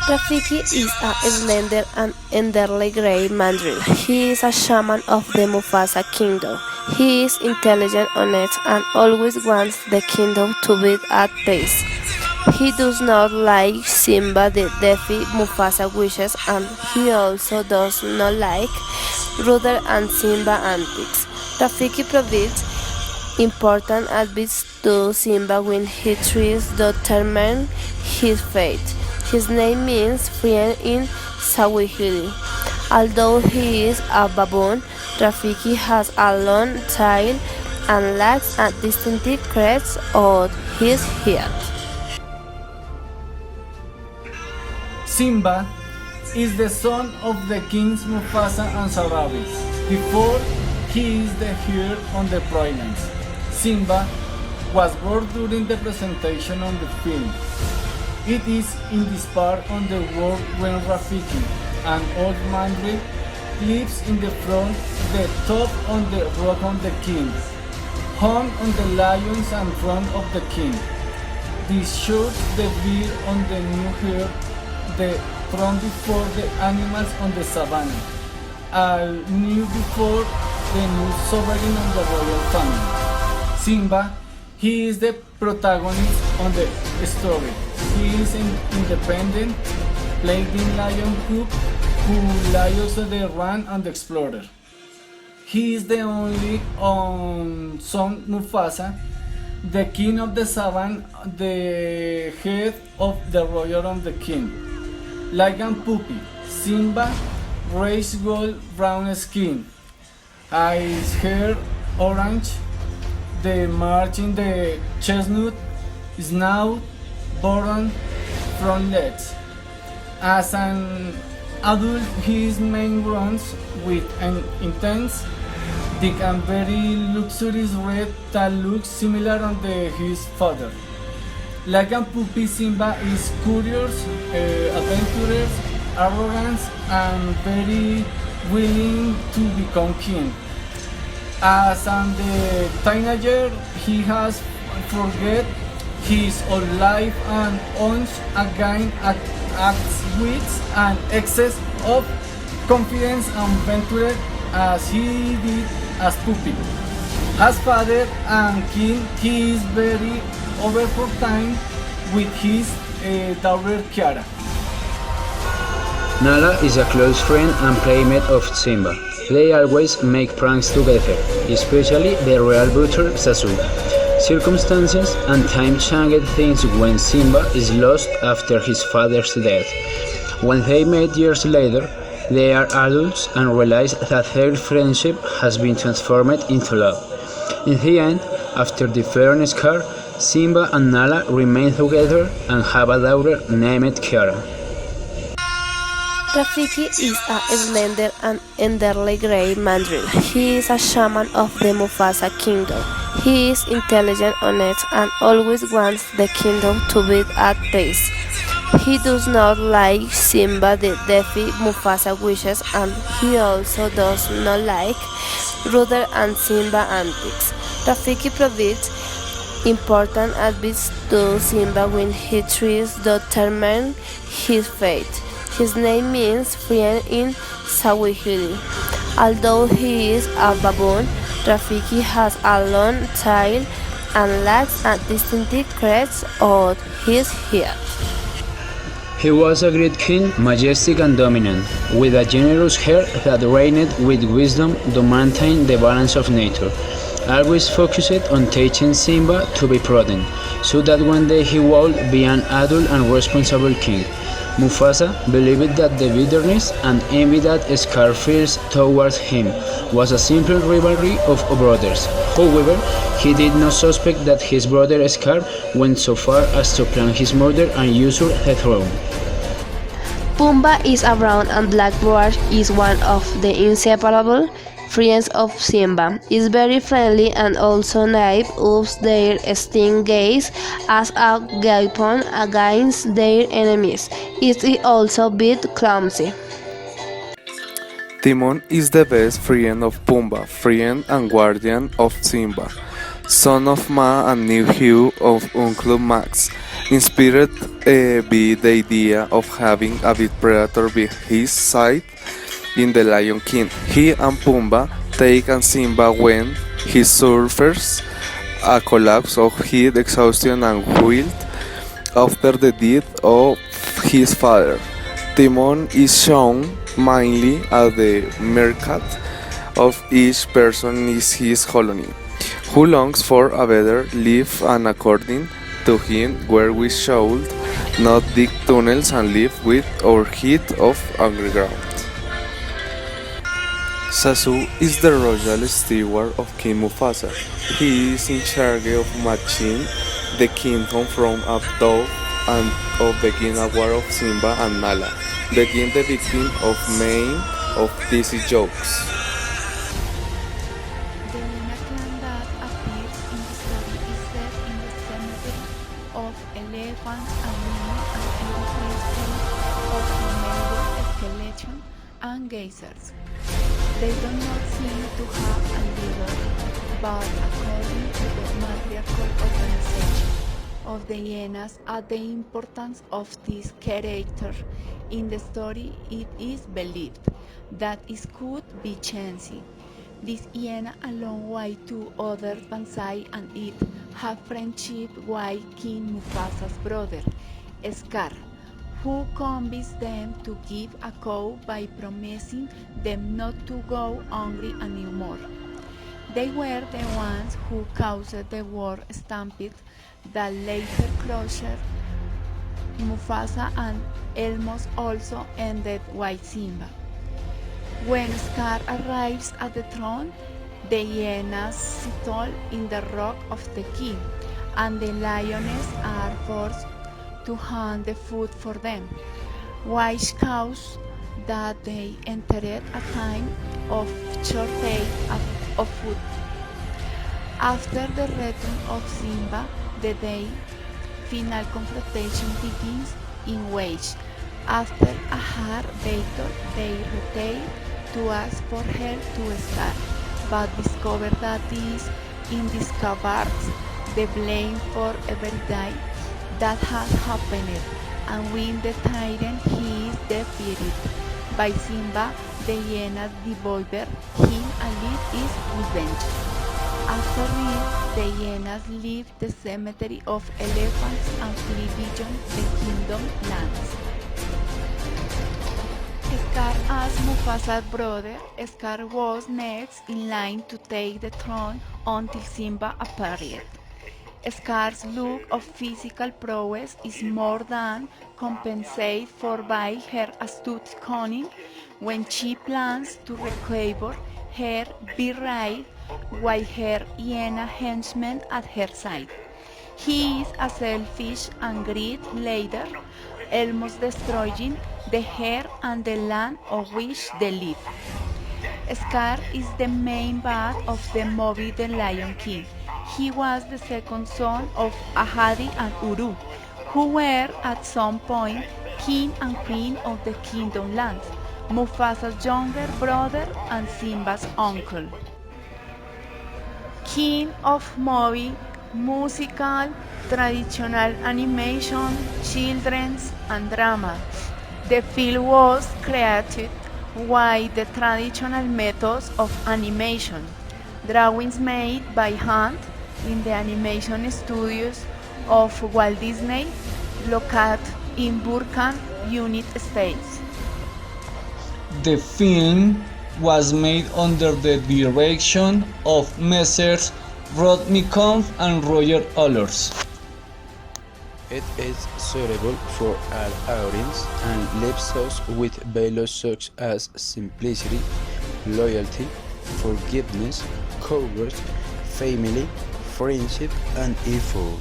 Rafiki is a slender and elderly grey mandrill. He is a shaman of the Mufasa kingdom. He is intelligent, honest, and always wants the kingdom to be at peace. He does not like Simba the defy Mufasa wishes, and he also does not like Rudder and Simba antics. Rafiki provides important advice to Simba when he tries to determine his fate. His name means friend in Swahili. Although he is a baboon, Rafiki has a long tail and lacks a distinctive crest on his head. Simba is the son of the kings Mufasa and Sarabis. Before he is the heir on the province. Simba was born during the presentation on the film. It is in this part on the world when Rafiki, an old mandrill, lives in the front, the top on the rock on the king, hung on the lions and front of the king. This shows the beard on the new hair, the front before the animals on the savannah, new before the new sovereign of the royal family. Simba, he is the protagonist on the story. He is an independent, playing lion cook who lions the run and the explorer. He is the only son Mufasa, the king of the savannah, the head of the royal of the king. Lion puppy, Simba, raised gold brown skin, eyes hair orange, the marching the chestnut, snout, bottom, front legs. As an adult, his main runs with an intense, thick and very luxurious red that looks similar on his father. Like a puppy, Simba is curious, adventurous, arrogant, and very willing to become king. As the teenager, he has forget his old life and owns again acts with an excess of confidence and venture as he did as puppy. As father and king, he is very over for time with his daughter Kiara. Nala is a close friend and playmate of Simba. They always make pranks together, especially the royal butcher Zazu. Circumstances and time changed things when Simba is lost after his father's death. When they meet years later, they are adults and realize that their friendship has been transformed into love. In the end, after the fair and Scar, Simba and Nala remain together and have a daughter named Kiara. Rafiki is a slender and elderly grey mandrill. He is a shaman of the Mufasa kingdom. He is intelligent, honest, and always wants the kingdom to be at peace. He does not like Simba the defy Mufasa wishes, and he also does not like Rudder and Simba antics. Rafiki provides important advice to Simba when he tries to determine his fate. His name means friend in Swahili. Although he is a baboon, Rafiki has a long tail and lacks a distinctive crest on his head. He was a great king, majestic and dominant, with a generous heart that reigned with wisdom to maintain the balance of nature. Always focused on teaching Simba to be prudent, so that one day he would be an adult and responsible king. Mufasa believed that the bitterness and envy that Scar feels towards him was a simple rivalry of brothers. However, he did not suspect that his brother Scar went so far as to plan his murder and usurp the throne. Pumbaa is a brown and black dwarf, is one of the inseparable friends of Simba. Is very friendly and also naive, uses their sting gaze as a weapon against their enemies. It is also a bit clumsy. Timon is the best friend of Pumbaa, friend and guardian of Simba, son of Ma and nephew of Uncle Max. Inspired by the idea of having a big predator by his side in The Lion King. He and Pumbaa take and Simba when he suffers a collapse of heat exhaustion and guilt after the death of his father. Timon is shown mainly as the mercat of each person in his colony, who longs for a better life and according to him where we should not dig tunnels and live with our heat of underground. Zazu is the royal steward of King Mufasa. He is in charge of matching the kingdom from above and of the king award of Simba and Nala, being the victim of many of these jokes. The Lena clan that appears in the story is set in the cemetery of elephants and lemurs and every state of humanoid skeleton and geysers. They do not seem to have a leader, but according to the matriarchal organization of the hyenas and the importance of this character in the story, it is believed that it could be Chansey. This hyena along with two others, Banzai and it, have friendship with King Mufasa's brother, Scar, who convinced them to give a cow by promising them not to go hungry anymore. They were the ones who caused the war stampede that later crushed Mufasa and almost also ended with Simba. When Scar arrives at the throne, the hyenas settle in the rock of the king, and the lioness are forced to hunt the food for them, which caused that they entered a time of shortage of food. After the return of Simba, the final confrontation begins in which, after a hard battle, they return to ask for help to Scar, but discover that this discards the blame for everything that has happened, and when the tyrant he is defeated by Simba, the hyenas devour him and live his revenge. After this, the hyenas leave the cemetery of elephants and flee beyond the kingdom lands. Scar as Mufasa's brother, Scar was next in line to take the throne until Simba appeared. Scar's look of physical prowess is more than compensated for by her astute cunning when she plans to recover her birthright with her hyena henchman at her side. He is a selfish and greedy leader, almost destroying the herd and the land on which they live. Scar is the main bad of the movie The Lion King. He was the second son of Ahadi and Uru, who were at some point king and queen of the Kingdom Lands, Mufasa's younger brother and Simba's uncle. King of movie, musical, traditional animation, children's, and drama. The film was created with the traditional methods of animation, drawings made by hand in the animation studios of Walt Disney, located in Burbank, United States. The film was made under the direction of Messrs. Rod McCombs and Roger Allers. It is suitable for all audience and leaves us with values such as simplicity, loyalty, forgiveness, courage, family, friendship, and effort.